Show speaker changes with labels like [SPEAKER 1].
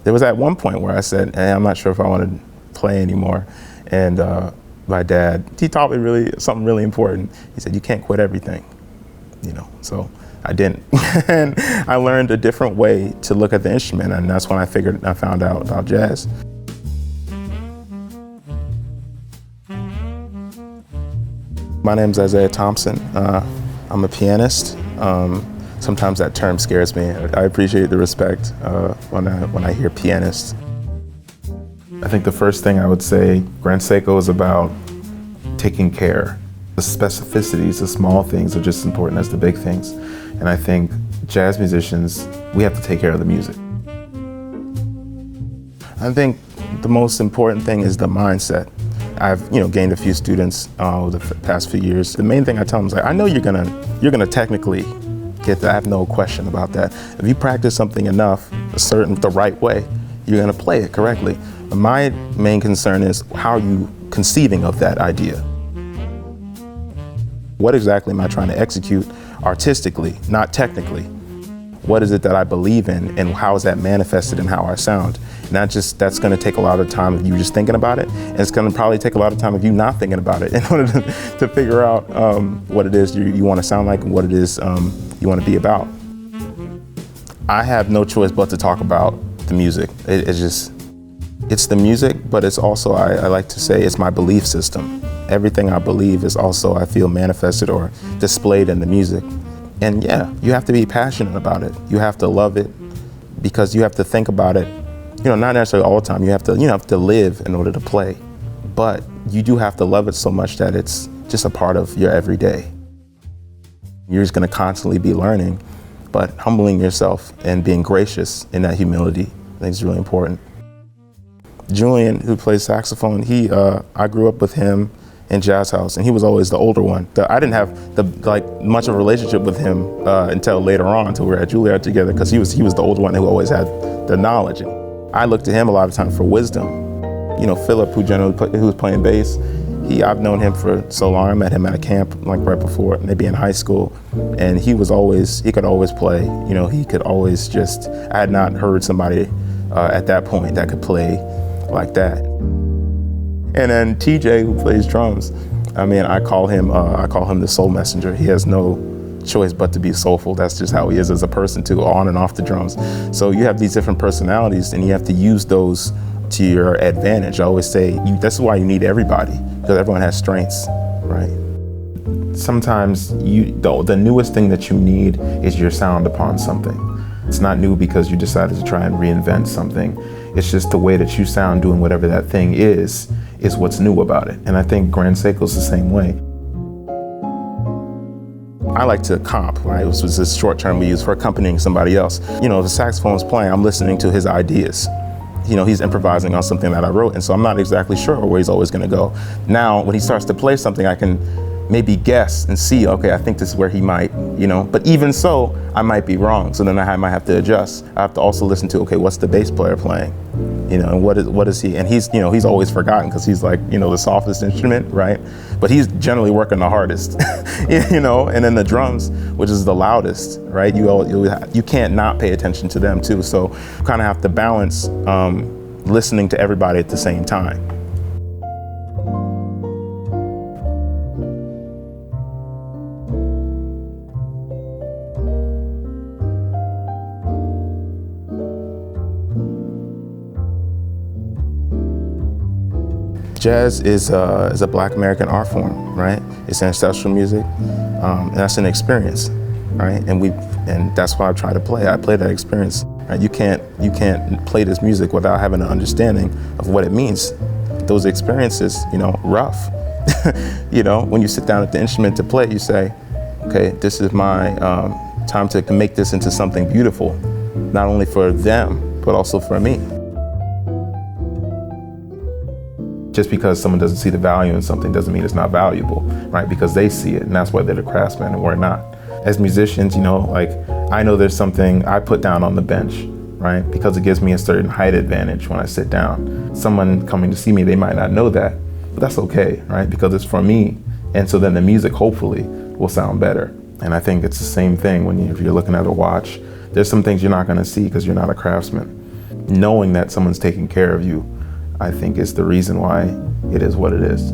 [SPEAKER 1] there was at one point where I said, hey, I'm not sure if I want to play anymore. And my dad, he taught me something really important. He said, you can't quit everything, so I didn't. And I learned a different way to look at the instrument, and that's when I found out about jazz. My name's Isaiah Thompson. I'm a pianist. Sometimes that term scares me. I appreciate the respect when I hear pianist. I think the first thing I would say, Grand Seiko is about taking care. The specificities, the small things are just as important as the big things. And I think jazz musicians, we have to take care of the music. I think the most important thing is the mindset. I've gained a few students over the past few years. The main thing I tell them is I know you're gonna technically get that. I have no question about that. If you practice something enough, the right way, you're gonna play it correctly. But my main concern is how are you conceiving of that idea? What exactly am I trying to execute artistically, not technically? What is it that I believe in, and how is that manifested in how I sound? That's gonna take a lot of time if you just thinking about it, and it's gonna probably take a lot of time if you not thinking about it in order to figure out what it is you wanna sound like and what it is you wanna be about. I have no choice but to talk about the music. It's the music, but it's also, I like to say, it's my belief system. Everything I believe is also, I feel, manifested or displayed in the music. And yeah, you have to be passionate about it. You have to love it, because you have to think about it, not necessarily all the time. You have to live in order to play. But you do have to love it so much that it's just a part of your everyday. You're just gonna constantly be learning, but humbling yourself and being gracious in that humility, I think is really important. Julian, who plays saxophone, I grew up with him in Jazz House, and he was always the older one. I didn't have much of a relationship with him until later on, until we were at Juilliard together, because he was the older one who always had the knowledge. And I looked to him a lot of times for wisdom. Philip, who was playing bass, I've known him for so long. I met him at a camp right before, maybe in high school, and he could always play. He could always I had not heard somebody at that point that could play like that. And then TJ, who plays drums, I call him the soul messenger. He has no choice but to be soulful. That's just how he is as a person too, on and off the drums. So you have these different personalities, and you have to use those to your advantage. I always say that's why you need everybody, because everyone has strengths, right? Sometimes the newest thing that you need is your sound upon something. It's not new because you decided to try and reinvent something. It's just the way that you sound doing whatever that thing is what's new about it. And I think Grand Seiko's the same way. I like to comp, right? It was this short term we use for accompanying somebody else. If the saxophone's playing, I'm listening to his ideas. He's improvising on something that I wrote, and so I'm not exactly sure where he's always gonna go. Now, when he starts to play something, I can maybe guess and see, okay, I think this is where he might, but even so, I might be wrong. So then I might have to adjust. I have to also listen to, okay, what's the bass player playing? And what is he? And he's always forgotten because he's the softest instrument, right? But he's generally working the hardest, and then the drums, which is the loudest, right? You can't not pay attention to them too. So you kind of have to balance listening to everybody at the same time. Jazz is a Black American art form, right? It's ancestral music, and that's an experience, right? And that's why I try to play. I play that experience. Right? You can't play this music without having an understanding of what it means. Those experiences, rough. When you sit down at the instrument to play, you say, okay, this is my time to make this into something beautiful, not only for them, but also for me. Just because someone doesn't see the value in something doesn't mean it's not valuable, right? Because they see it, and that's why they're the craftsmen and we're not. As musicians, I know there's something I put down on the bench, right? Because it gives me a certain height advantage when I sit down. Someone coming to see me, they might not know that, but that's okay, right? Because it's for me, and so then the music hopefully will sound better. And I think it's the same thing if you're looking at a watch. There's some things you're not gonna see because you're not a craftsman. knowing that someone's taking care of you, I think is the reason why it is what it is.